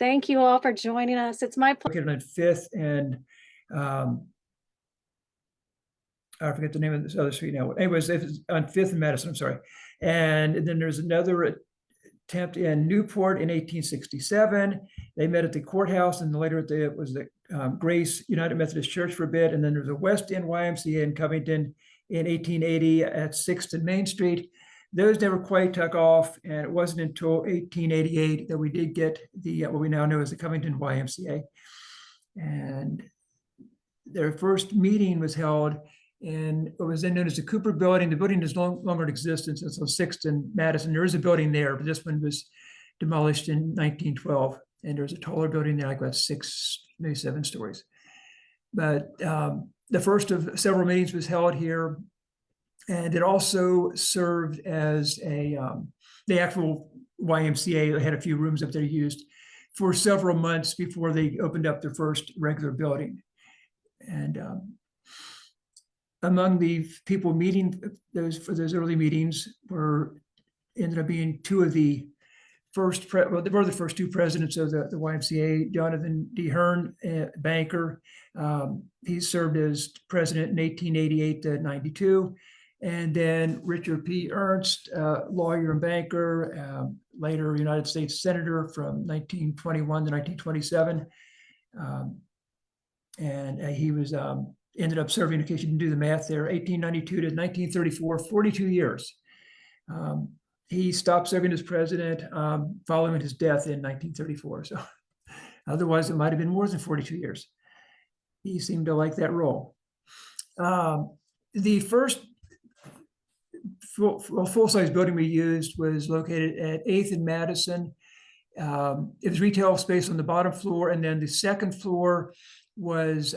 Thank you all for joining us. It's my pleasure. Located on 5th and I forget the name of this other street now. Anyways, it's on 5th and Madison, I'm sorry. And then there's another attempt in Newport in 1867. They met at the courthouse, and later it was the Grace United Methodist Church for a bit. And then there's a West End YMCA in Covington in 1880 at 6th and Main Street. Those never quite took off, and it wasn't until 1888 that we did get the what we now know as the Covington YMCA. And their first meeting was held in what was then known as the Cooper Building. The building is no longer in existence. It's on 6th and Madison. There is a building there, but this one was demolished in 1912. And there's a taller building there, like about 6, maybe 7 stories. But the first of several meetings was held here. And it also served as the actual YMCA. They had a few rooms up there used for several months before they opened up their first regular building. And among the people meeting for those early meetings ended up being two of the first, they were the first 2 presidents of the YMCA, Jonathan D. Hearn, banker. He served as president in 1888 to 92. And then Richard P. Ernst, lawyer and banker, later United States Senator from 1921 to 1927. And he was ended up serving, in case you can do the math there, 1892 to 1934, 42 years. He stopped serving as president following his death in 1934. So otherwise, it might have been more than 42 years. He seemed to like that role. The first full-size building we used was located at 8th and Madison. It was retail space on the bottom floor, and then the second floor was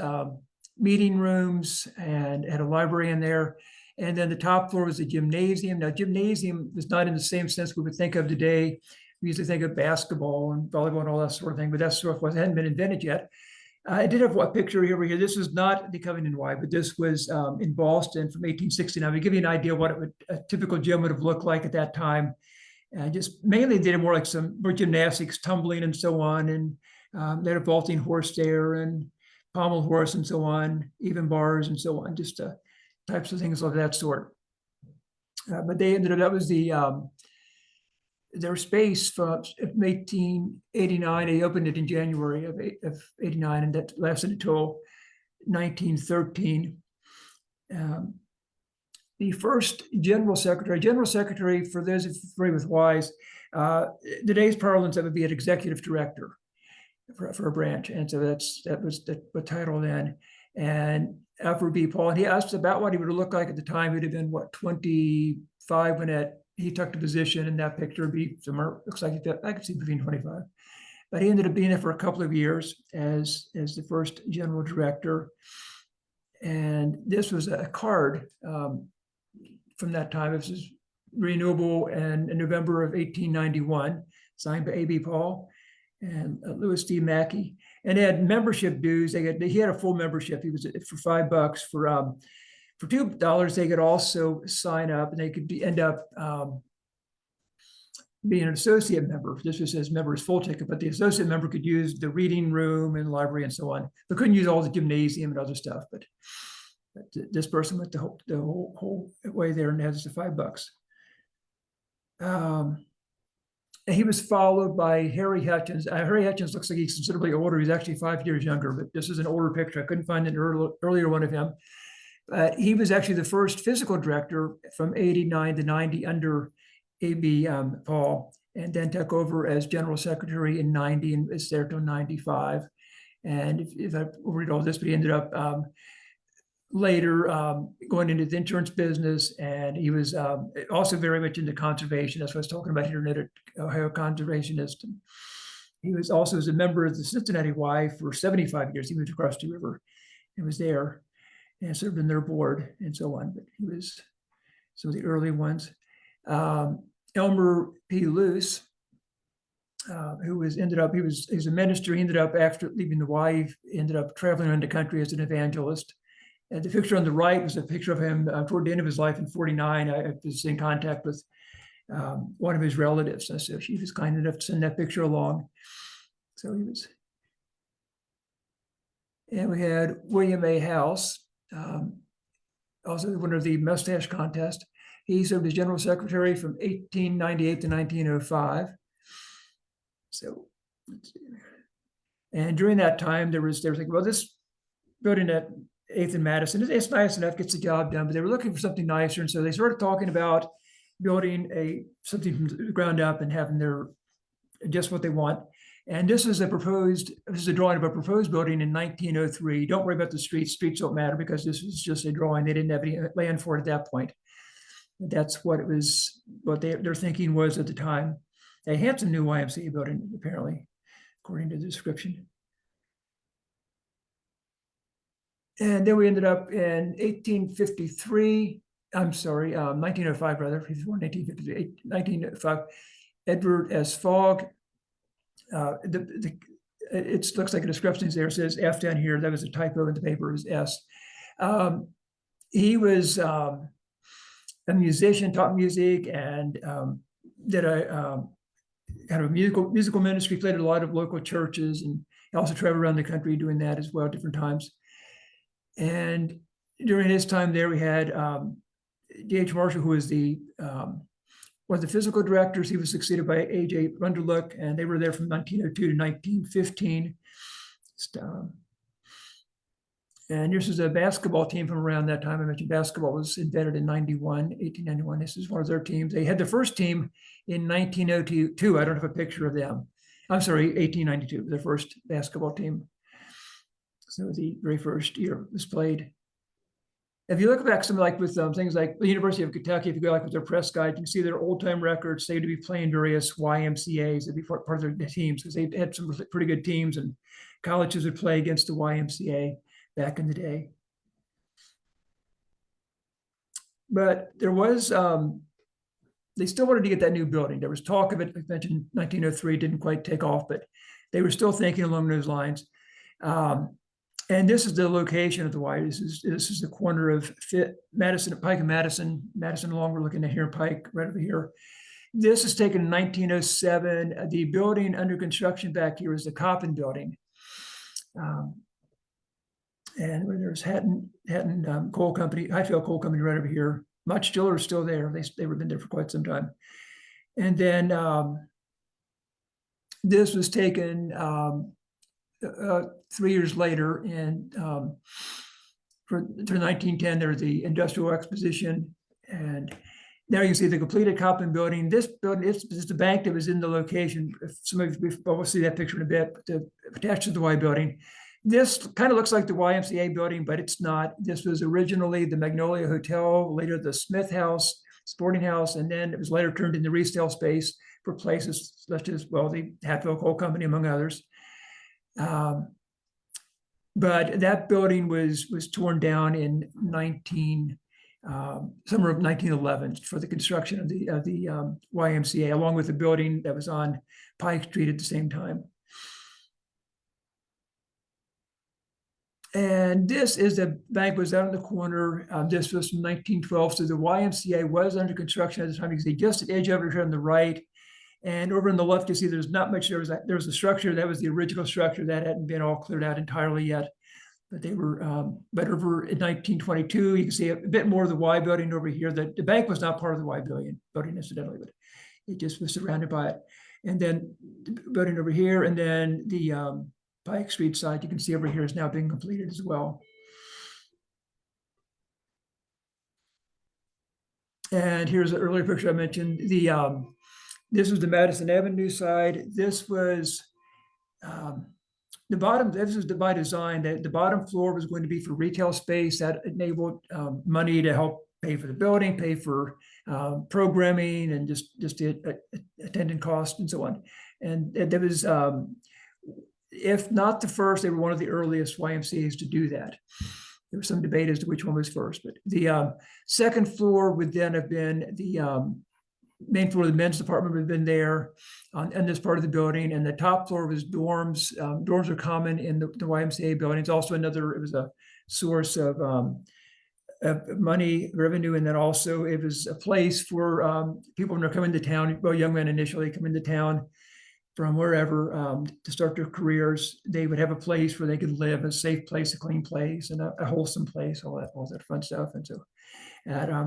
meeting rooms and had a library in there. And then the top floor was a gymnasium. Now, gymnasium is not in the same sense we would think of today. We usually think of basketball and volleyball and all that sort of thing, but that sort of hadn't been invented yet. I did have a picture over here. This is not the Covington Y, but this was in Boston from 1869. To give you an idea what a typical gym would have looked like at that time. Just mainly did more like more gymnastics, tumbling and so on. And they had a vaulting horse there and pommel horse and so on, even bars and so on, just types of things of that sort. But they ended up, that was their space from 1889. They opened it in January of 89, and that lasted until 1913. The first general secretary, for those of you familiar with Ys, today's parlance, that would be an executive director for a branch. And so that was the title then. And Alfred B. Paul, and he asked about what he would look like at the time. He'd have been, what, 25 when he took the position, in that picture would be somewhere, looks like I could see between 25. But he ended up being there for a couple of years as the first general director. And this was a card from that time. This is renewable, and in November of 1891, signed by A.B. Paul and Louis D. Mackey. And they had membership dues. He had a full membership. He was for $5. For $2, they could also sign up, and they could end up being an associate member. This was his member's full ticket, but the associate member could use the reading room and library and so on. They couldn't use all the gymnasium and other stuff, but this person went the whole way there and has the $5. He was followed by Harry Hutchins. Harry Hutchins looks like he's considerably older. He's actually 5 years younger, but this is an older picture. I couldn't find an earlier one of him. He was actually the first physical director from 89 to 90 under A.B. Paul, and then took over as general secretary in 90 and is there till 95. And if I read all this, but he ended up later going into the insurance business, and he was also very much into conservation. That's what I was talking about here, an Ohio conservationist. And he was also as a member of the Cincinnati Y for 75 years. He moved across the river and was there and served in their board and so on. But he was some of the early ones. Elmer P. Luce, who was a minister. He ended up, after leaving the Y, ended up traveling around the country as an evangelist. And the picture on the right was a picture of him toward the end of his life in 49. I was in contact with one of his relatives, and so she was kind enough to send that picture along. So he was. And we had William A. House, also the winner of the mustache contest. He served as general secretary from 1898 to 1905. So, let's see. And during that time, they were thinking, well, this building at 8th and Madison, it's nice enough, gets the job done, but they were looking for something nicer. And so they started talking about building something from the ground up and having just what they want. And this is a drawing of a proposed building in 1903. Don't worry about the streets. Streets don't matter because this is just a drawing. They didn't have any land for it at that point. That's what it was, what their thinking was at the time. A handsome new YMCA building, apparently, according to the description. And then we ended up in 1853. I'm sorry, 1905 rather. He was born in 1853, 1905. Edward S. Fogg. It looks like a discrepancy there. It says F down here. That was a typo in the paper. It was S. He was a musician, taught music, and did a kind of a musical ministry. Played at a lot of local churches, and also traveled around the country doing that as well, different times. And during his time there, we had D.H. Marshall, who was one of the physical directors. He was succeeded by A.J. Runderlook, and they were there from 1902 to 1915. And this is a basketball team from around that time. I mentioned basketball was invented in 1891. This is one of their teams. They had the first team in 1902. I don't have a picture of them. I'm sorry, 1892, their first basketball team. So the very first year it was played. If you look back, something like with things like the University of Kentucky, if you go like with their press guide, you can see their old-time records say to be playing various YMCAs, to be part of their teams, because they had some pretty good teams, and colleges would play against the YMCA back in the day. But there was, they still wanted to get that new building. There was talk of it. I mentioned 1903 didn't quite take off, but they were still thinking along those lines. And this is the location of the Y. This is the corner of Madison and Pike and Madison along. We're looking at here, Pike right over here. This is taken in 1907. The building under construction back here is the Coppin building. And there's Hatton Coal Company, Highfield Coal Company right over here. Much Stiller is still there. They were been there for quite some time. And then this was taken 3 years later, and for 1910, there was the Industrial Exposition, and now you can see the completed Coppin building. This building, it's the bank that was in the location. If some of you will see that picture in a bit, but attached to the Y building. This kind of looks like the YMCA building, but it's not. This was originally the Magnolia Hotel, later the Smith House, Sporting House, and then it was later turned into resale space for places such as, well, the Hatfield Coal Company, among others. But that building was torn down in summer of 1911 for the construction of the YMCA, along with the building that was on Pike Street at the same time. And this is the bank was out in the corner. This was from 1912. So the YMCA was under construction at the time. You can see just an edge over here on the right. And over on the left, you see there's not much. There was a structure that was the original structure that hadn't been all cleared out entirely yet. But they were, but over in 1922, you can see a bit more of the Y building over here. The bank was not part of the Y building incidentally, but it just was surrounded by it. And then the building over here, and then the Pike Street side, you can see over here, is now being completed as well. And here's an earlier picture I mentioned. This was the Madison Avenue side. This was the bottom. This was by design. That the bottom floor was going to be for retail space that enabled money to help pay for the building, pay for programming, and just the attendant costs and so on. And there was, if not the first, they were one of the earliest YMCAs to do that. There was some debate as to which one was first, but the second floor would then have been the main floor of the men's department would have been there on this part of the building, and the top floor was dorms. Dorms are common in the YMCA building. It's also it was a source of money, revenue, and then also it was a place for people when they're coming to town, well, young men initially come into town, from wherever to start their careers. They would have a place where they could live, a safe place, a clean place, and a wholesome place, all that fun stuff. And so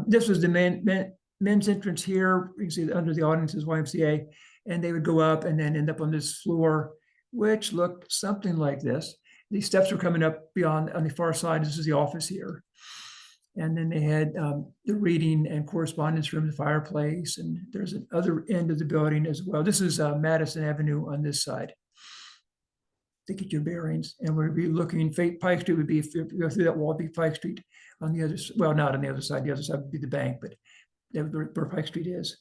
this was the men's entrance here. You can see under the audience is YMCA, and they would go up and then end up on this floor, which looked something like this. These steps were coming up beyond on the far side. This is the office here. And then they had the reading and correspondence room, the fireplace, and there's an other end of the building as well. This is Madison Avenue on this side to get your bearings. And we'd be looking, Pike Street would be, if you go through that wall, it'd be Pike Street on the other, well, not on the other side would be the bank, but where Pike Street is.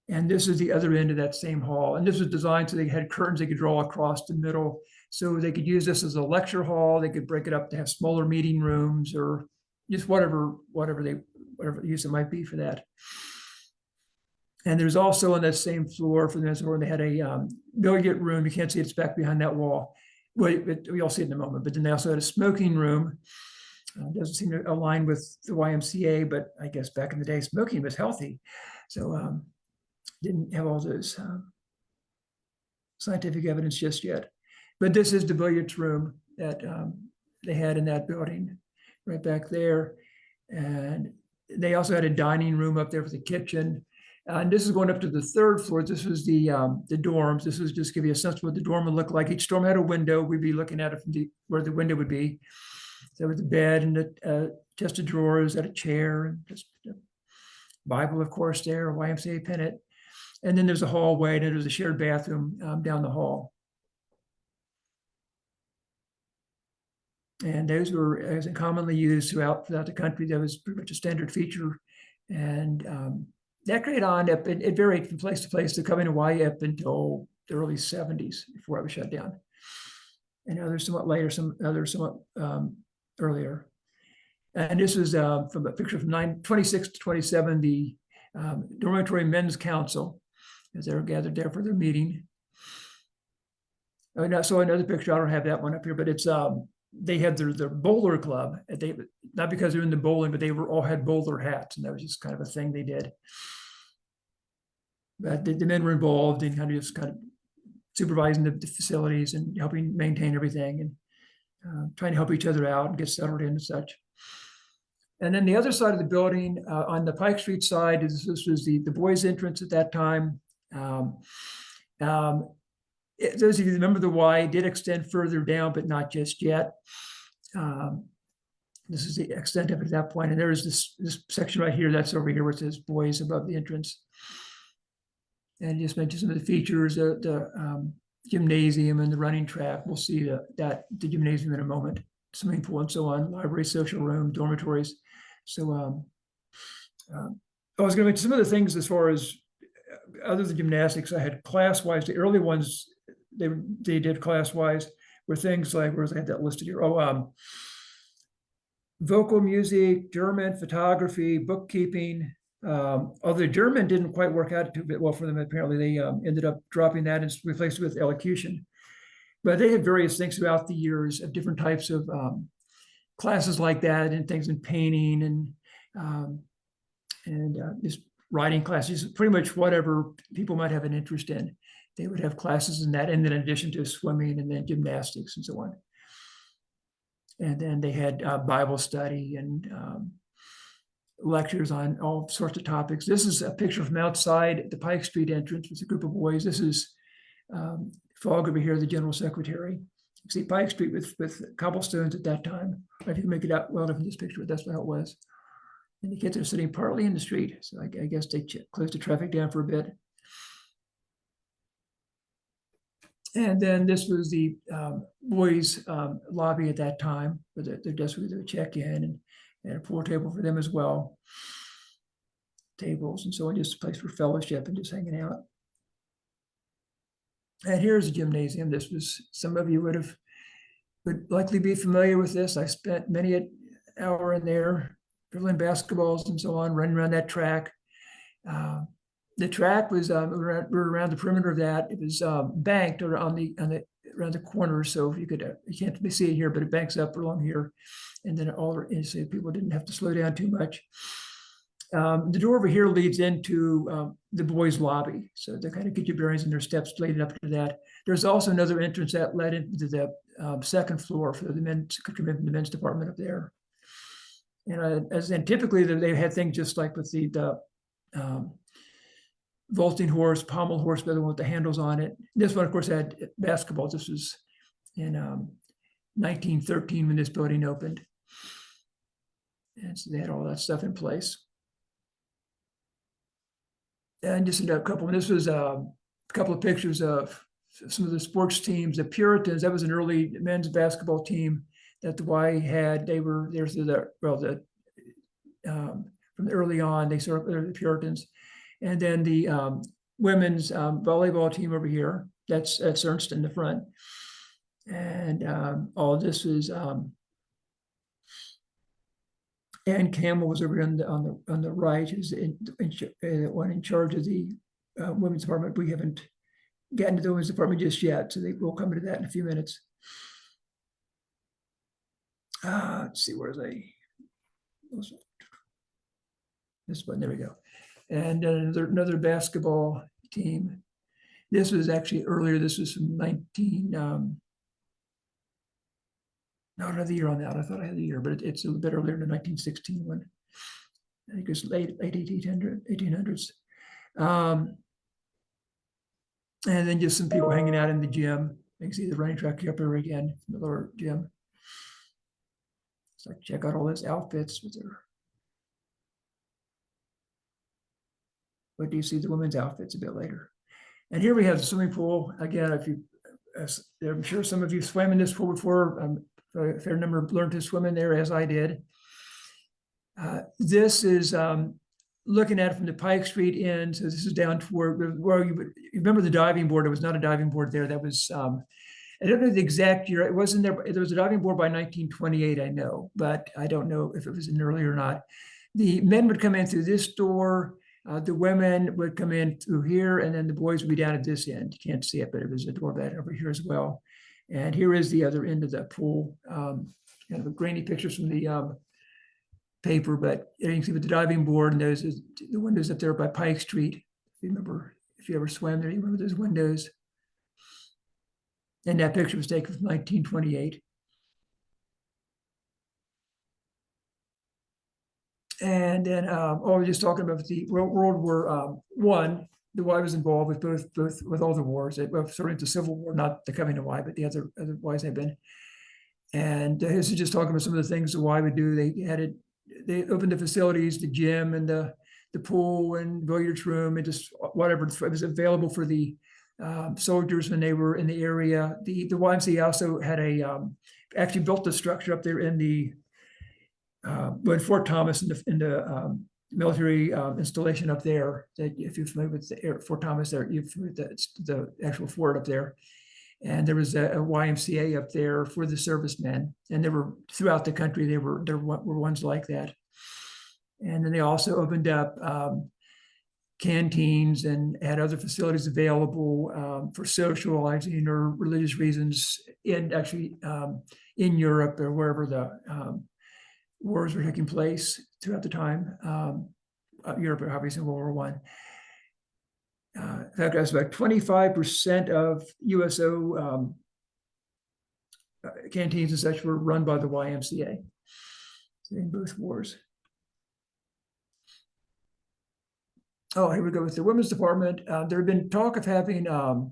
And this is the other end of that same hall. And this was designed so they had curtains they could draw across the middle. So they could use this as a lecture hall. They could break it up to have smaller meeting rooms or just whatever use it might be for that. And there's also on that same floor for the men's floor, they had a billiard room. You can't see it's back behind that wall. Well, we all see it in a moment, but then they also had a smoking room. Doesn't seem to align with the YMCA, but I guess back in the day, smoking was healthy. So didn't have all those scientific evidence just yet. But this is the billiards room that they had in that building right back there. And they also had a dining room up there for the kitchen. And this is going up to the third floor. This was the dorms. This was just give you a sense of what the dorm would look like. Each dorm had a window. We'd be looking at it from where the window would be. So with the bed and the chest of drawers, had a chair, and just a Bible, of course, there, a YMCA pennant. And then there's a hallway, and there's a shared bathroom down the hall. And those were as commonly used throughout the country. That was pretty much a standard feature. And that created on up, it varied from place to place. The Covington Y up until the early 70s before it was shut down. And others somewhat later, some others somewhat earlier. And this was from a picture from 26 to 27, the Dormitory Men's Council, as they were gathered there for their meeting. So another picture, I don't have that one up here, but it's they had their bowler club. They, not because they're in the bowling, but they all had bowler hats, and that was just kind of a thing they did. But the men were involved in kind of supervising the facilities and helping maintain everything, and trying to help each other out and get settled in and such. And then the other side of the building, on the Pike Street side, this was the boys' entrance at that time. Those of you who remember the Y did extend further down, but not just yet. This is the extent of it at that point. And there is this section right here, that's over here, where it says boys above the entrance. And just mention some of the features, the gymnasium and the running track. We'll see the gymnasium in a moment, swimming pool and so on, library, social room, dormitories. So I was going to mention some of the things as far as other than gymnastics. I had class-wise, the early ones they did class-wise were things like, whereas I had that listed here. Vocal music, German, photography, bookkeeping. Although German didn't quite work out too well for them, apparently they ended up dropping that and replaced it with elocution. But they had various things throughout the years of different types of classes like that, and things in painting and just writing classes, pretty much whatever people might have an interest in. They would have classes in that, and then in addition to swimming and then gymnastics and so on. And then they had Bible study and lectures on all sorts of topics. This is a picture from outside the Pike Street entrance with a group of boys. This is Fogg over here, the general secretary. You see Pike Street with cobblestones at that time. I can make it out well from this picture, but that's how it was. And the kids are sitting partly in the street. So I guess they closed the traffic down for a bit. And then this was the boys' lobby at that time, where their desk where they would check in, and a pool table for them as well. Tables and so on, just a place for fellowship and just hanging out. And here's the gymnasium. This was, some of you would likely be familiar with this. I spent many an hour in there, dribbling basketballs and so on, running around that track. The track was around the perimeter of that. It was banked around the corner, so you can't see it here, but it banks up along here, and then so people didn't have to slow down too much. The door over here leads into the boys' lobby. So they kind of get your bearings, and there's steps leading up to that. There's also another entrance that led into the second floor for the men's, the men's department up there. And typically they had things just like with the vaulting horse, pommel horse, the other one with the handles on it. This one, of course, had basketball. This was in 1913 when this building opened. And so they had all that stuff in place. And just a couple, and this was a couple of pictures of some of the sports teams. The Puritans, that was an early men's basketball team that the Y had. They were there's the from early on, they sort of they're the Puritans. And then the women's volleyball team over here, that's Ernst in the front. And all this is Ann Campbell was over on the right, who's one in charge of the women's department. We haven't gotten to the women's department just yet, so we'll come to that in a few minutes. Let's see, where's this one? There we go. And another basketball team. This was actually earlier. This was from 19. No, another year on that. I thought I had the year, but it's a little bit earlier than the 1916 one. I think it's late 1800s. And then just some people hanging out in the gym. You can see the running track up here again in the lower gym. So check out all those outfits with their. But do you see the women's outfits a bit later? And here we have the swimming pool. Again, I'm sure some of you swam in this pool before. A fair number learned to swim in there, as I did. This is looking at it from the Pike Street end. So this is down toward where you remember the diving board. It was not a diving board there. That was, I don't know the exact year. It wasn't there. There was a diving board by 1928, I know, but I don't know if it was in early or not. The men would come in through this door. The women would come in through here, and then the boys would be down at this end. You can't see it, but it was a door bed over here as well. And here is the other end of the pool. Kind of a grainy pictures from the paper, but you can see with the diving board, and there's the windows up there by Pike Street. If you remember, if you ever swam there, you remember those windows. And that picture was taken from 1928. And then, we're just talking about the World War I. The Y was involved with both with all the wars. Sort of the Civil War, not the Covington Y, but the other Ys have been. And this is just talking about some of the things the Y would do. They opened the facilities, the gym and the pool and billiards room, and just whatever was available for the soldiers when they were in the area. The YMCA also had actually built the structure up there in the when Fort Thomas in the military installation up there. That if you're familiar with the Fort Thomas, there you're familiar with the actual fort up there. And there was a YMCA up there for the servicemen, and there were throughout the country. There were ones like that. And then they also opened up canteens and had other facilities available for socializing or religious reasons in Europe or wherever the wars were taking place throughout the time. Europe, obviously, World War I. In fact, that's about 25% of USO canteens and such were run by the YMCA in both wars. Oh, here we go with the women's department. There had been talk of having a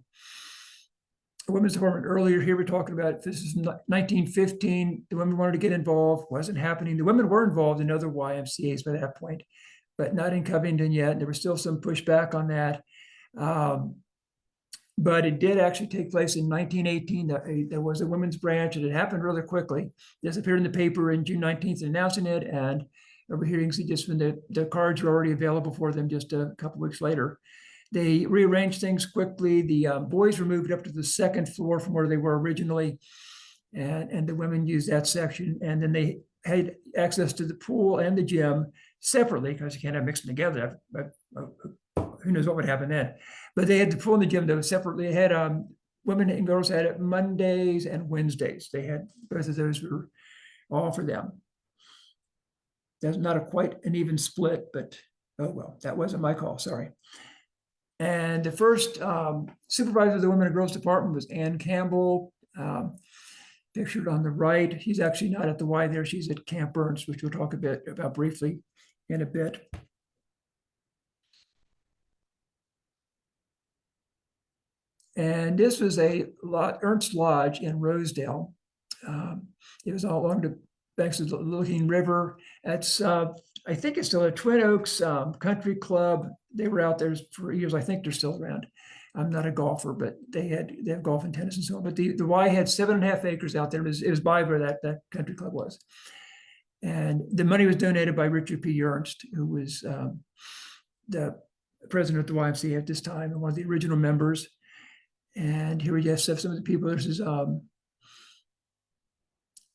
women's department earlier. Here we're talking about, this is 1915. The women wanted to get involved. Wasn't happening. The women were involved in other YMCAs by that point, but not in Covington yet. There was still some pushback on that. But it did actually take place in 1918. There was a women's branch, and it happened really quickly. This appeared in the paper in June 19th announcing it, and over here you can see just when the cards were already available for them just a couple weeks later. They rearranged things quickly. The boys were moved up to the second floor from where they were originally, and the women used that section. And then they had access to the pool and the gym separately, because you can't have mixed them together. But who knows what would happen then? But they had the pool and the gym though separately. They had women and girls had it Mondays and Wednesdays. They had both of those were all for them. That's not quite an even split, but Oh, well, that wasn't my call, sorry. And the first supervisor of the Women and Girls Department was Ann Campbell, pictured on the right. She's actually not at the Y there. She's at Camp Ernst, which we'll talk a bit about briefly in a bit. And this was a Ernst Lodge in Rosedale. It was all along the banks of the Licking River. That's, I think it's still a Twin Oaks Country Club. They were out there for years. I think they're still around. I'm not a golfer, but they have golf and tennis and so on. But the Y had 7.5 acres out there. It was by where that country club was. And the money was donated by Richard P. Ernst, who was the president of the YMCA at this time and one of the original members. And here we just have some of the people. This is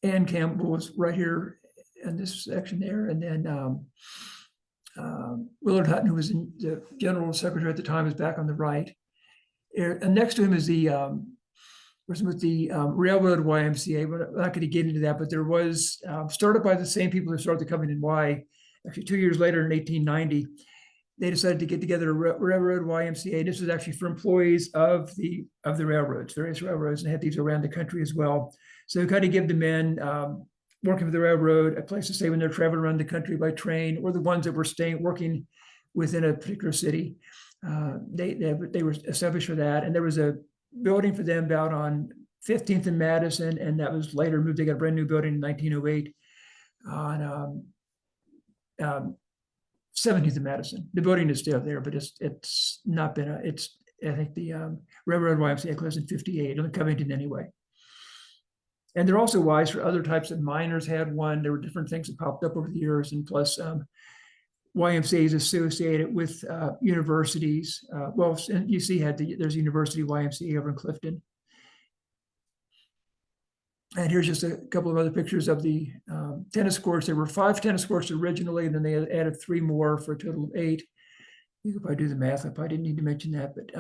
Ann Campbell was right here in this section there. And then Willard Hutton, who was the general secretary at the time, is back on the right. And next to him is the Railroad YMCA. We're not going to get into that, but there was started by the same people who started the Covington Y. Actually, 2 years later in 1890, they decided to get together a Railroad YMCA. This was actually for employees of the railroads, various railroads, and had these around the country as well. So kind of give the men working for the railroad a place to stay when they're traveling around the country by train, or the ones that were working within a particular city. They were established for that, and there was a building for them out on 15th and Madison, and that was later moved. They got a brand new building in 1908 on 17th and Madison. The building is still there, but it's not been I think the Railroad YMCA closed in 58 on Covington anyway. And they're also wise for other types of miners had one. There were different things that popped up over the years, and plus YMCA is associated with universities. Well, UC there's University YMCA over in Clifton. And here's just a couple of other pictures of the tennis courts. There were 5 tennis courts originally, and then they added 3 more for a total of 8. You could probably do the math. I probably didn't need to mention that, but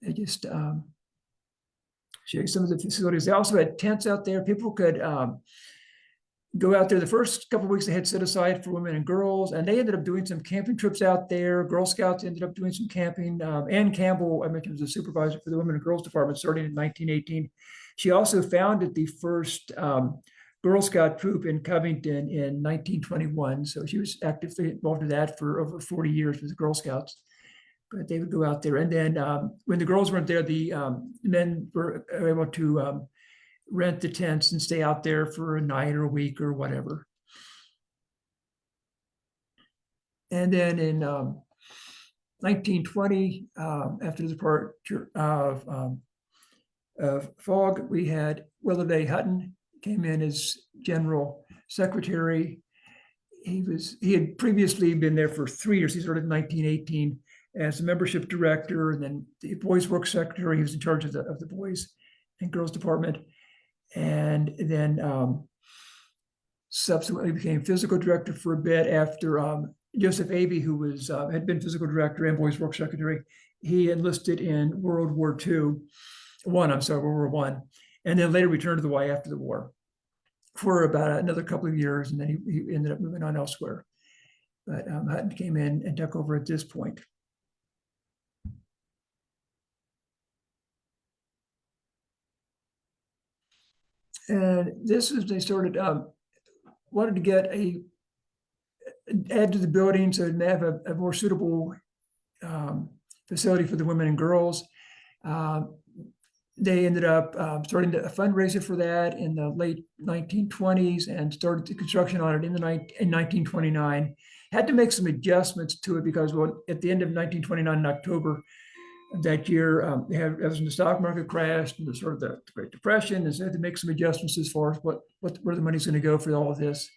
I just show you some of the facilities. They also had tents out there. People could go out there. The first couple of weeks they had set aside for women and girls, and they ended up doing some camping trips out there. Girl Scouts ended up doing some camping. Ann Campbell, I mentioned, was a supervisor for the Women and Girls Department starting in 1918. She also founded the first Girl Scout troop in Covington in 1921. So she was actively involved in that for over 40 years with the Girl Scouts. But they would go out there. And then when the girls weren't there, the men were able to rent the tents and stay out there for a night or a week or whatever. And then in 1920, after the departure of Fogg, we had Willard A. Hutton came in as general secretary. He had previously been there for 3 years. He started in 1918 as a membership director, and then the boys work secretary. He was in charge of the boys and girls department, and then subsequently became physical director for a bit after Joseph Avey, who was had been physical director and boys work secretary. He enlisted in World War I, and then later returned to the Y after the war for about another couple of years, and then he ended up moving on elsewhere. But Hutton came in and took over at this point. And this is, they started, wanted to get add to the building so they have a more suitable facility for the women and girls. They ended up starting a fundraiser for that in the late 1920s and started the construction on it in 1929. Had to make some adjustments to it because, well, at the end of 1929 in October of that year, as the stock market crashed and the sort of the Great Depression, and so had to make some adjustments as far as where the money's going to go for all of this.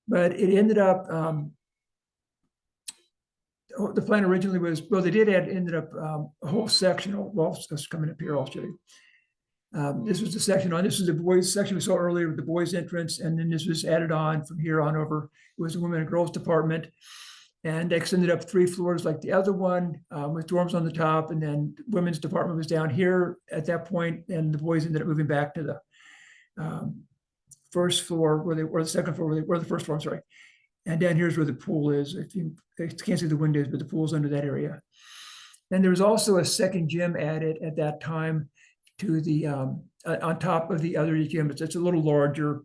But it ended up, the plan originally was, well, they ended up a whole section. Well, it's coming up here, I'll show you. This was the section this is the boys section we saw earlier with the boys entrance, and then this was added on from here on over. It was the women and girls department, and extended up 3 floors like the other one, with dorms on the top, and then the women's department was down here at that point, and the boys ended up moving back to the first floor, or the second floor, where the first floor, I'm sorry. And down here's where the pool is. If you can't see the windows, but the pool's under that area. And there was also a second gym added at that time to the on top of the other gym. It's a little larger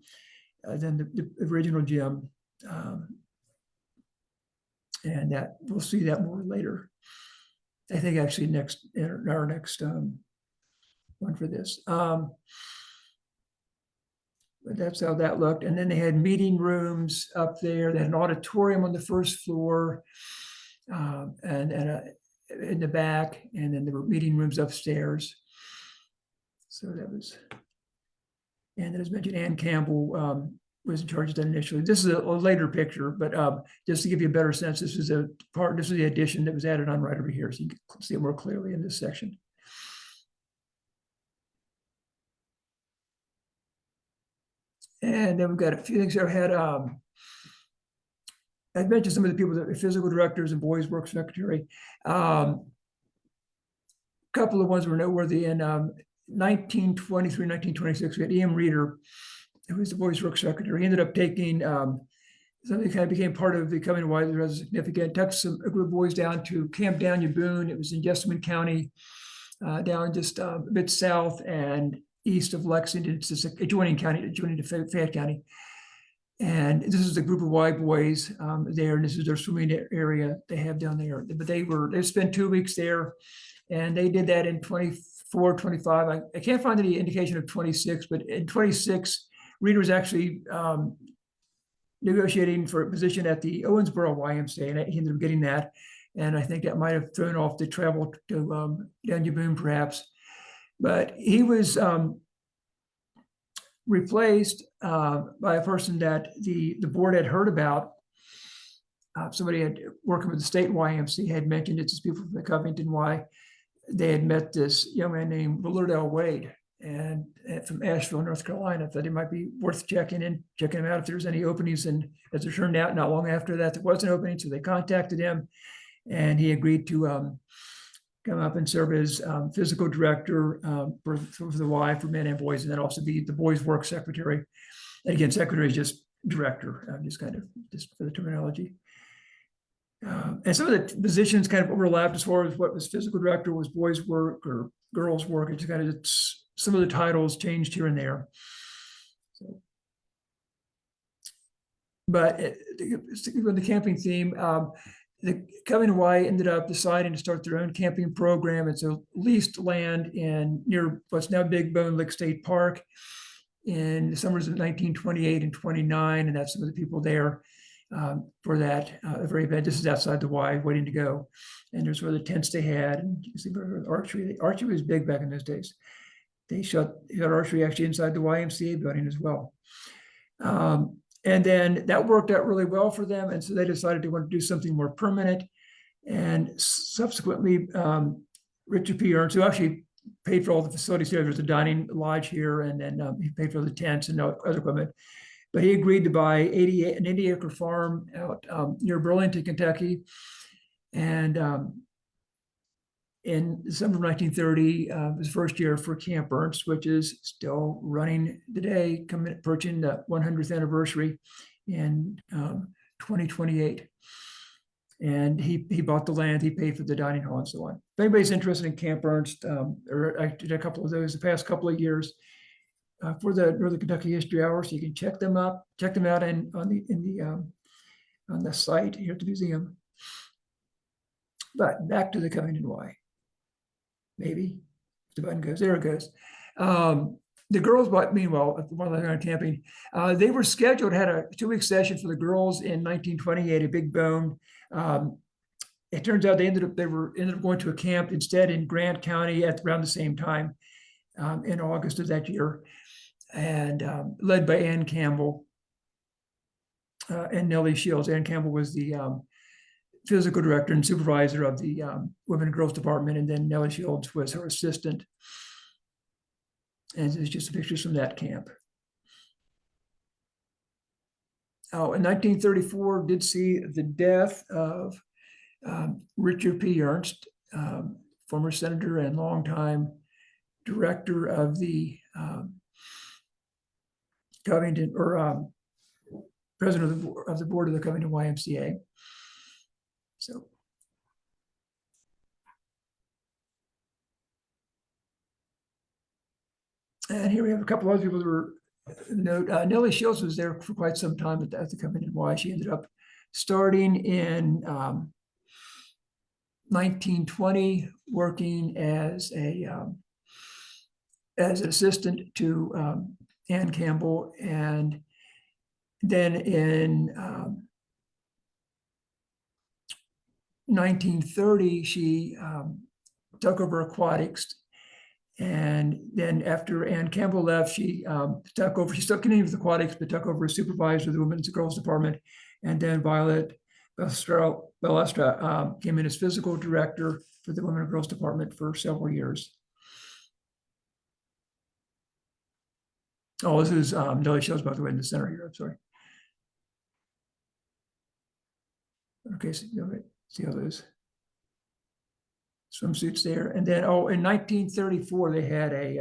than the original gym. And that we'll see that more later. I think actually next in our next one for this. But that's how that looked. And then they had meeting rooms up there. They had an auditorium on the first floor, and in the back, and then there were meeting rooms upstairs. So that was, and as mentioned, Ann Campbell was in charge of that initially. This is a later picture, but just to give you a better sense, this is the addition that was added on right over here, so you can see it more clearly in this section. And then we've got a few things there. I had I mentioned some of the people that were physical directors and boys work secretary. Couple of ones were noteworthy. In 1923, 1926, we had E.M. Reeder, who was the boys work secretary. He ended up taking something that kind of became part of the Covington Y, rather significant. Took a group of boys down to Camp Daniel-Boone. It was in Jessamine County, down just a bit south and east of Lexington. It's just adjoining county, adjoining to Fayette County. And this is a group of Y boys there, and this is their swimming area they have down there. But they spent 2 weeks there, and they did that in 24, 25. I can't find any indication of 26, but in 26, Reeder was actually negotiating for a position at the Owensboro YMCA, and he ended up getting that. And I think that might have thrown off the travel to Daniel-Boone, perhaps. But he was replaced by a person that the board had heard about. Somebody had working with the state YMCA had mentioned it to people from the Covington Y. They had met this young man named Willard L. Wade, and from Asheville, North Carolina. Thought it might be worth checking him out if there's any openings. And as it turned out, not long after that, there was an opening, so they contacted him, and he agreed to come up and serve as physical director for the Y for men and boys, and then also be the boys work secretary. And again, secretary is just director, just for the terminology. And some of the positions kind of overlapped as far as what was physical director was boys work or girls work. It's kind of some of the titles changed here and there. So, but with the camping theme, the Covington Y ended up deciding to start their own camping program. And so leased land near what's now Big Bone Lick State Park in the summers of 1928 and 29. And that's some of the people there for that very event. This is outside the Y, waiting to go. And there's where the tents they had. And you can see archery. Archery was big back in those days. They shot archery actually inside the YMCA building as well. And then that worked out really well for them. And so they decided they wanted to do something more permanent. And subsequently, Richard P. Ernst, who actually paid for all the facilities here, there's a dining lodge here, and then he paid for the tents and other equipment. But he agreed to buy an 80-acre farm out near Burlington, Kentucky. And in December of 1930, his first year for Camp Ernst, which is still running today, approaching the 100th anniversary in 2028. And he bought the land, he paid for the dining hall and so on. If anybody's interested in Camp Ernst, or I did a couple of those the past couple of years for the Northern Kentucky History Hour, so you can check them out on the site here at the museum. But back to the Covington Y. Maybe the button goes, there it goes. The girls, meanwhile, while they were camping, they were scheduled, had a 2-week session for the girls in 1928 at Big Bone. It turns out they ended up going to a camp instead in Grant County at around the same time in August of that year, and led by Ann Campbell and Nellie Shields. Ann Campbell was the physical director and supervisor of the Women and Girls Department, and then Nellie Shields was her assistant. And there's just pictures from that camp. Oh, in 1934, did see the death of Richard P. Ernst, former senator and longtime director of the Covington, or president of the board of the Covington YMCA. So. And here we have a couple other people that were, Nellie Shields was there for quite some time at the Covington Y. She ended up starting in 1920, working as an assistant to Ann Campbell, and then in 1930 she took over aquatics. And then after Ann Campbell left, she took over, she still continued with aquatics, but took over as supervisor of the women's and girls department. And then Violet Balestra came in as physical director for the women and girls department for several years. Oh, this is Nellie Shields, by the way, in the center here. I'm sorry. Okay, so see how those swimsuits there. And then, in 1934, they had a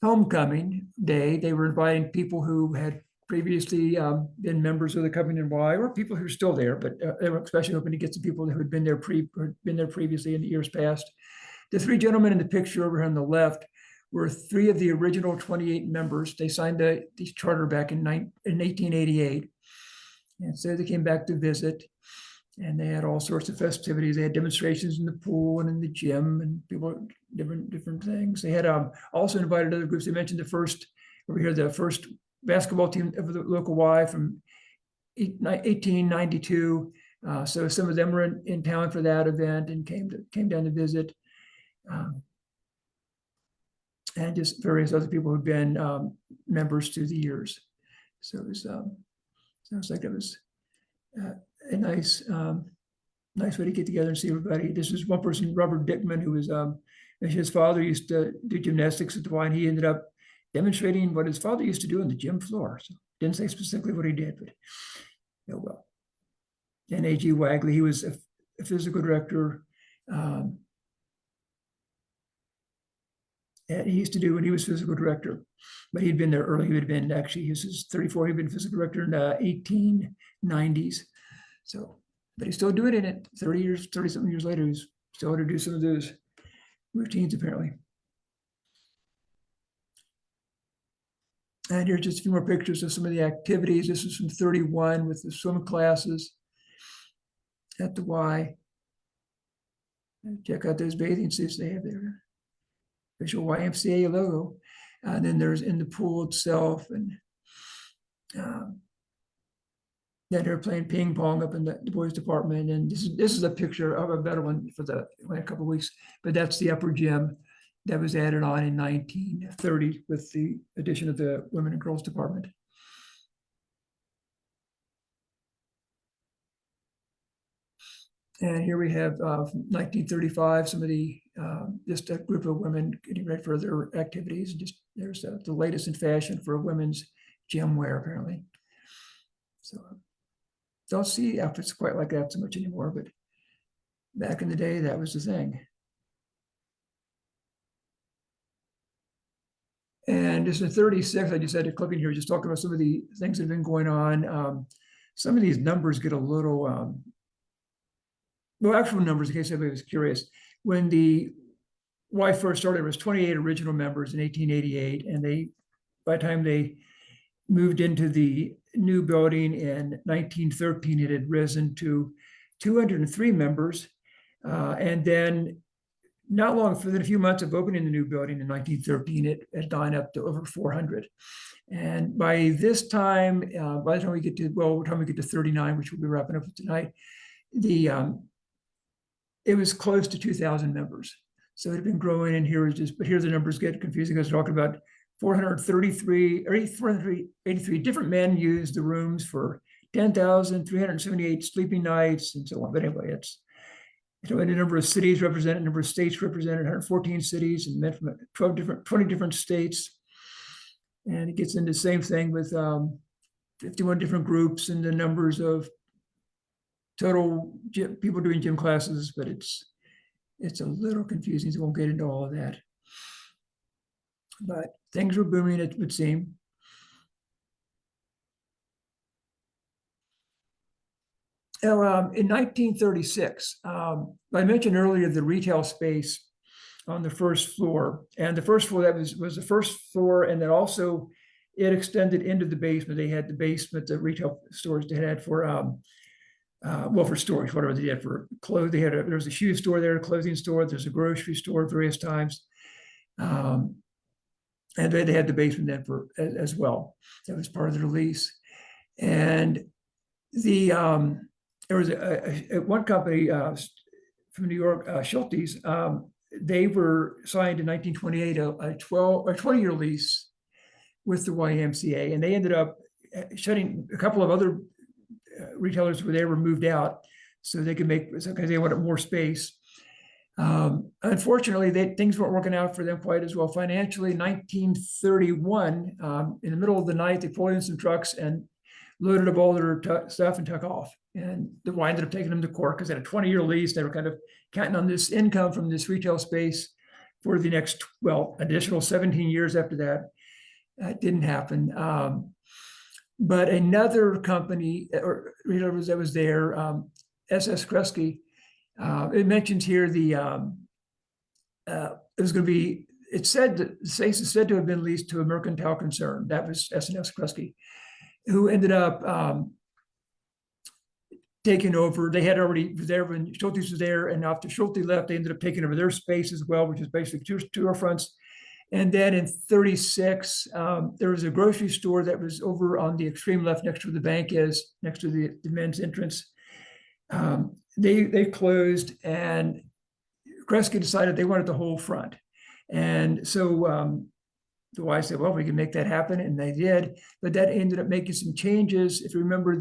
homecoming day. They were inviting people who had previously been members of the Covington Y, or people who are still there, but they were especially hoping to get some people who had been there previously in the years past. The three gentlemen in the picture over here on the left were three of the original 28 members. They signed the charter back in 1888. And so they came back to visit, and they had all sorts of festivities. They had demonstrations in the pool and in the gym, and people, different things. They had also invited other groups. They mentioned the first basketball team of the local Y from 1892. So some of them were in town for that event and came down to visit. And just various other people who've been members through the years. So it was, sounds like it was a nice way to get together and see everybody. This is one person, Robert Dickman, who was, his father used to do gymnastics at the Y, and he ended up demonstrating what his father used to do on the gym floor. So didn't say specifically what he did, but oh well. And A.G. Wagley, he was a physical director. And he used to do when he was physical director, but he'd been there early. He had been actually, he was 34. He'd been physical director in the 1890s. So, but he's still doing it 30 something years later. He's still had to do some of those routines apparently. And here's just a few more pictures of some of the activities. This is from 31 with the swim classes at the Y. And check out those bathing suits they have there. Official YMCA logo. And then there's in the pool itself, and then they're playing ping pong up in the boys department. And this is a picture of a better one for a couple of weeks, but that's the upper gym that was added on in 1930 with the addition of the women and girls department. And here we have from 1935, some of the, just a group of women getting ready for their activities. And just there's the latest in fashion for women's gym wear, apparently. So don't see outfits quite like that so much anymore, but back in the day, that was the thing. And just in 36, I just had a clipping here, just talking about some of the things that have been going on. Some of these numbers get a little, well, actual numbers, in case anybody was curious. When the Y first started, there was 28 original members in 1888, and by the time they moved into the new building in 1913, it had risen to 203 members. And then not long, within a few months of opening the new building in 1913, it had gone up to over 400. And by this time, by the time we get to 39, which we'll be wrapping up with tonight, it was close to 2,000 members. So it had been growing, and but here the numbers get confusing because we're talking about 483 different men used the rooms for 10,378 sleeping nights and so on. But anyway, it's a number of cities represented, number of states represented, 114 cities, and men from 20 different states. And it gets into the same thing with 51 different groups and the numbers of total people doing gym classes, but it's a little confusing, so we won't get into all of that. But things were booming, it would seem. In 1936, I mentioned earlier the retail space on the first floor, and the first floor that was the first floor, and then also it extended into the basement. They had the basement, the retail stores they had for for storage, whatever they did for clothes. There was a shoe store there, a clothing store. There's a grocery store at various times, and they had the basement then for as well. That was part of their lease, and there was one company from New York, Schulte's. They were signed in 1928 a 20-year lease with the YMCA, and they ended up shutting. A couple of other retailers were there were moved out, so they could make because they wanted more space. Unfortunately, things weren't working out for them quite as well financially. In 1931, in the middle of the night, they pulled in some trucks and loaded up all their stuff and took off. And the Y ended up taking them to court because they had a 20-year lease. They were kind of counting on this income from this retail space for the next, additional 17 years after that. That didn't happen. But another company or retailer that was there, SS Kresge, it mentions here it was going to be, it said that the space is said to have been leased to a mercantile concern. That was SS Kresge, who ended up taking over. They had already was there when Schulte's was there, and after Schulte left, they ended up taking over their space as well, which is basically two storefronts. And then in 36, there was a grocery store that was over on the extreme left next to where the bank is, next to the men's entrance. They closed, and Kresge decided they wanted the whole front. And so the Y said, well, we can make that happen, and they did. But that ended up making some changes. If you remember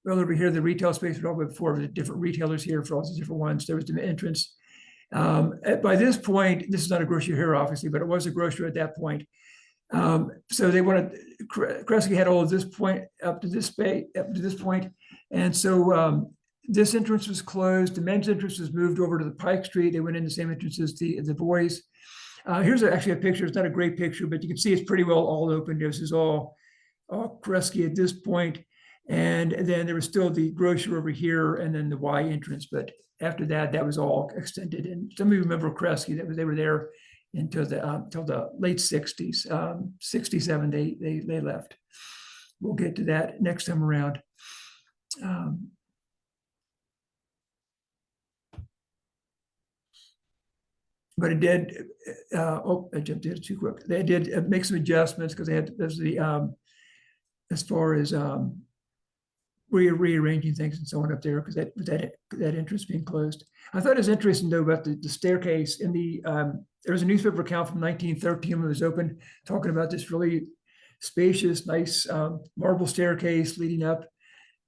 over here, the retail space was all before the different retailers here for all the different ones. There was the entrance. By this point, this is not a grocery here, obviously, but it was a grocery at that point. So they wanted, Kresge had all of this point up to this point. And so this entrance was closed. The men's entrance was moved over to the Pike Street. They went in the same entrance as the boys. Here's actually a picture. It's not a great picture, but you can see it's pretty well all open. This is all Kresge at this point. And then there was still the grocery over here and then the Y entrance. But after that, that was all extended. And some of you remember Kresge, they were there until the late 60s. 67, they left. We'll get to that next time around. But it did, I jumped in too quick. They did make some adjustments because they had, as far as rearranging things and so on up there because that entrance being closed. I thought it was interesting though about the staircase in the, there was a newspaper account from 1913 when it was open talking about this really spacious, nice marble staircase leading up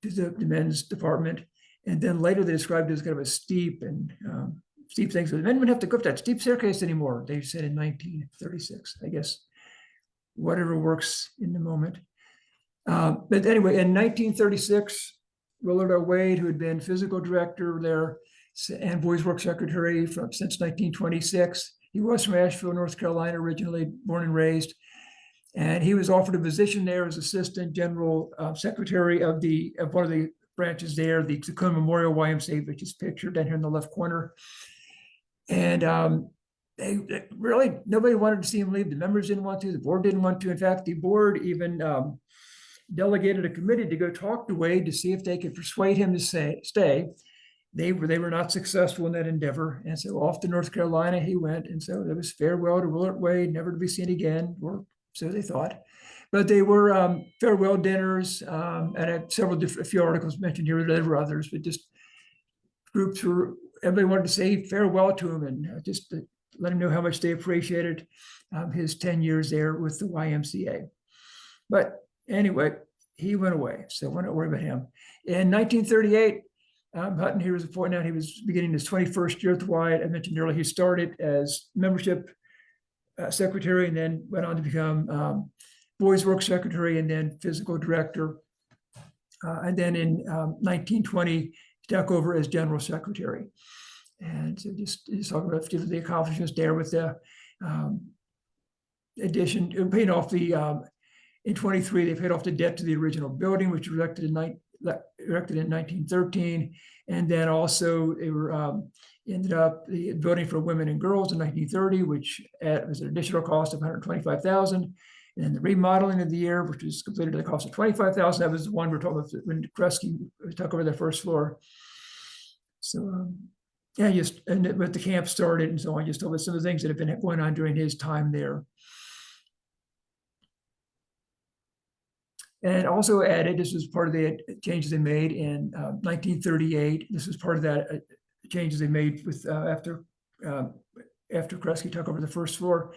to the men's department. And then later they described it as kind of a steep thing. So the men wouldn't have to go up that steep staircase anymore, they said in 1936. I guess whatever works in the moment. But anyway, in 1936, Willard O. Wade, who had been physical director there and boys work secretary since 1926, he was from Asheville, North Carolina, originally born and raised. And he was offered a position there as assistant general secretary of one of the branches there, the Tacoma Memorial YMCA, which is pictured down here in the left corner. And they really, nobody wanted to see him leave. The members didn't want to, the board didn't want to. In fact, the board even delegated a committee to go talk to Wade to see if they could persuade him to stay. They were not successful in that endeavor. And so off to North Carolina he went. And so there was farewell to Willard Wade, never to be seen again, or so they thought. But they were farewell dinners, and a few articles mentioned here. There were others, but just groups where everybody wanted to say farewell to him and just to let him know how much they appreciated his 10 years there with the YMCA. But anyway, he went away, so we're not worried about him. In 1938, Hutton here was pointing out he was beginning his 21st year with Y. I mentioned earlier he started as membership secretary and then went on to become boys work secretary and then physical director. And then in 1920, he took over as general secretary. And so just talking about the accomplishments there with the addition, paying off the, in 23, they paid off the debt to the original building, which was erected in erected in 1913. And then also they were ended up voting for women and girls in 1930, which was an additional cost of $125,000. And then the remodeling of the year, which was completed at the cost of $25,000. That was the one we're talking about when Kresge took over the first floor. So yeah, but the camp started and so on. Just told us some of the things that have been going on during his time there. And also added, this was part of the changes they made in 1938. This was part of that changes they made with after Kresge took over the first floor.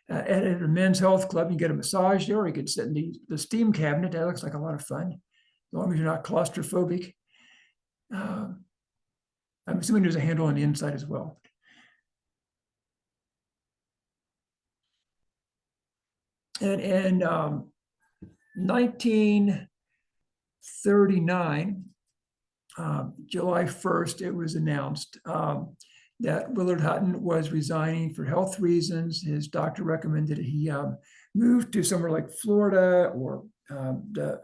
Added a men's health club. You get a massage there. You could sit in the steam cabinet. That looks like a lot of fun, as long as you're not claustrophobic. I'm assuming there's a handle on the inside as well. And in 1939, July 1st, it was announced that Willard Hutton was resigning for health reasons. His doctor recommended he move to somewhere like Florida or the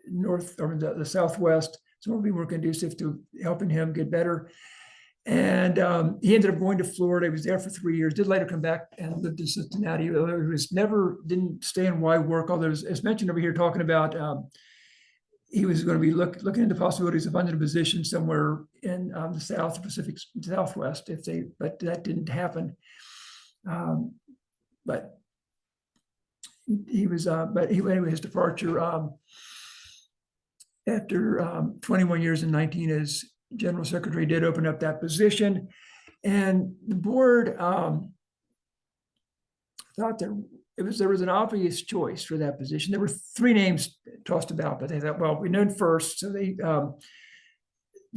north or the Southwest, somewhere would be more conducive to helping him get better. And he ended up going to Florida. He was there for 3 years, did later come back and lived in Cincinnati. He didn't stay in Y work, although as mentioned over here, talking about he was going to be looking into possibilities of finding a position somewhere in the South Pacific Southwest but that didn't happen. But anyway, his departure after 21 years in 19 as General Secretary did open up that position. And the board thought there was an obvious choice for that position. There were 3 names tossed about, but they thought, well, we known first. So they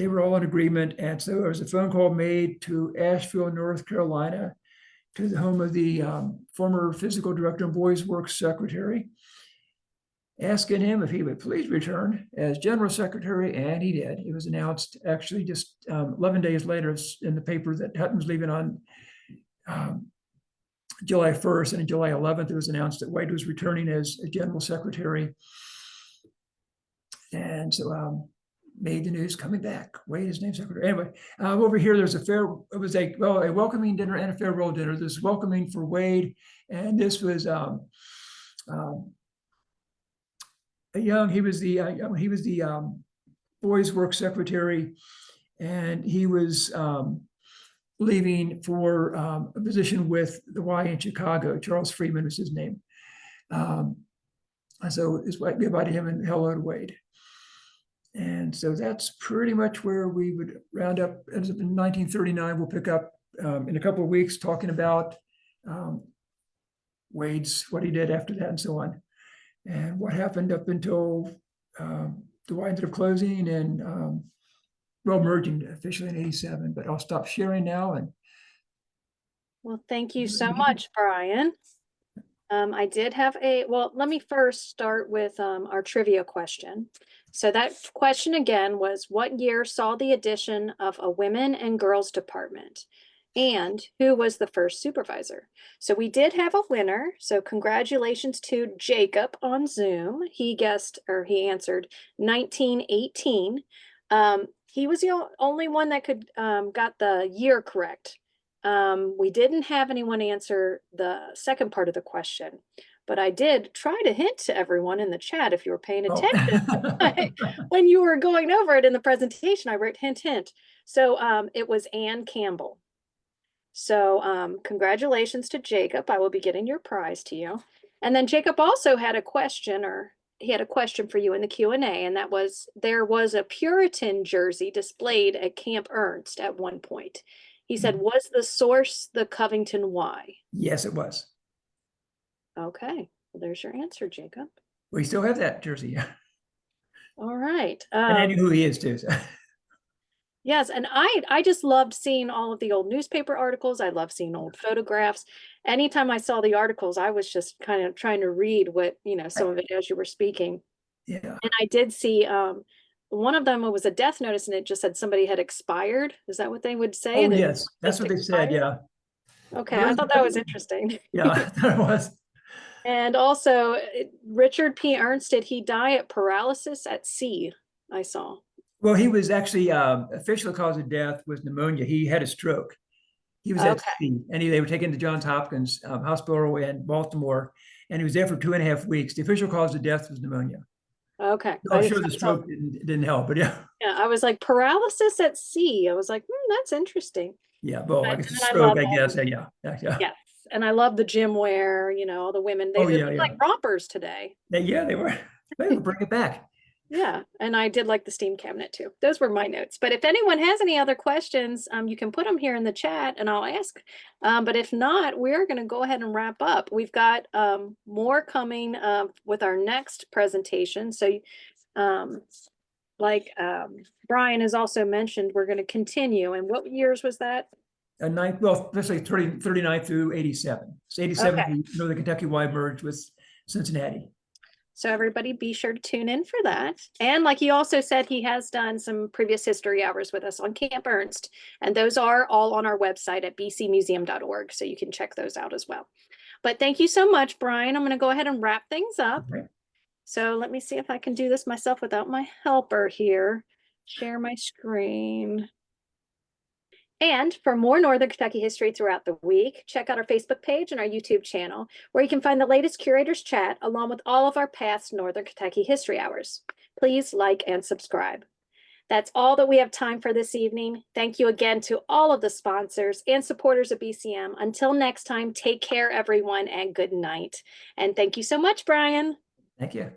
were all in agreement. And so there was a phone call made to Asheville, North Carolina, to the home of the former physical director and boys works secretary, asking him if he would please return as general secretary, and he did. It was announced actually just 11 days later in the paper that Hutton was leaving on July 1st, and on July 11th, it was announced that Wade was returning as a general secretary. And so made the news coming back. Wade is named secretary. Anyway, over here, there's a welcoming dinner and a farewell dinner. This welcoming for Wade, and this was he was the boys work secretary, and he was leaving for a position with the Y in Chicago. Charles Freeman was his name. So his wife goodbye to him and hello to Wade. And so that's pretty much where we would round up. Ends up in 1939. We'll pick up in a couple of weeks talking about what he did after that and so on. And what happened up until the Y ended up closing and merging officially in 87. But I'll stop sharing now. Well, thank you so much, Bryan. I did have let me first start with our trivia question. So that question again was, what year saw the addition of a women and girls department? And who was the first supervisor? So we did have a winner. So congratulations to Jacob on Zoom. He answered 1918. He was the only one that got the year correct. We didn't have anyone answer the second part of the question, but I did try to hint to everyone in the chat, if you were paying attention. When you were going over it in the presentation, I wrote hint, hint. So it was Ann Campbell. So congratulations to Jacob. I will be getting your prize to you. And then Jacob also had a question, he had a question for you in the Q&A, and that was, there was a Puritan jersey displayed at Camp Ernst at one point. He said, was the source the Covington Y? Yes, it was. Okay, well, there's your answer, Jacob. We still have that jersey. All right. And I knew who he is too. So. Yes, and I just loved seeing all of the old newspaper articles. I love seeing old photographs. Anytime I saw the articles, I was just kind of trying to read what, some of it as you were speaking. Yeah. And I did see one of them was a death notice, and it just said somebody had expired. Is that what they would say? Oh, yes, that's what they said. Yeah. Okay, I thought that was interesting. Yeah, that was. And also, Richard P. Ernst, did he die at paralysis at sea? I saw. Well, he was actually, official cause of death was pneumonia. He had a stroke. He was at Okay. sea, and they were taken to Johns Hopkins Hospital in Baltimore, and he was there for 2.5 weeks. The official cause of death was pneumonia. Okay. So I'm sure the stroke didn't help, but yeah. Yeah, I was like, paralysis at sea. I was like, that's interesting. Yeah, well, I And guess a then I stroke, love I all guess. the- Yeah, yeah. Yes. And I love the gym wear, all the women, they Oh, look yeah, like rompers today. Yeah, they were. They would bring it back. Yeah, and I did like the steam cabinet too. Those were my notes. But if anyone has any other questions, you can put them here in the chat and I'll ask. But if not, we're going to go ahead and wrap up. We've got more coming with our next presentation. So Bryan has also mentioned, we're going to continue. And what years was that? Especially 39 through 87. So 87, Okay. Northern Kentucky Y merged with Cincinnati. So everybody be sure to tune in for that. And like he also said, he has done some previous history hours with us on Camp Ernst. And those are all on our website at bcmuseum.org. So you can check those out as well. But thank you so much, Bryan. I'm going to go ahead and wrap things up. Okay. So let me see if I can do this myself without my helper here. Share my screen. And for more Northern Kentucky history throughout the week, check out our Facebook page and our YouTube channel, where you can find the latest curators chat along with all of our past Northern Kentucky history hours. Please like and subscribe. That's all that we have time for this evening. Thank you again to all of the sponsors and supporters of BCM. Until next time, take care, everyone, and good night. And thank you so much, Bryan. Thank you.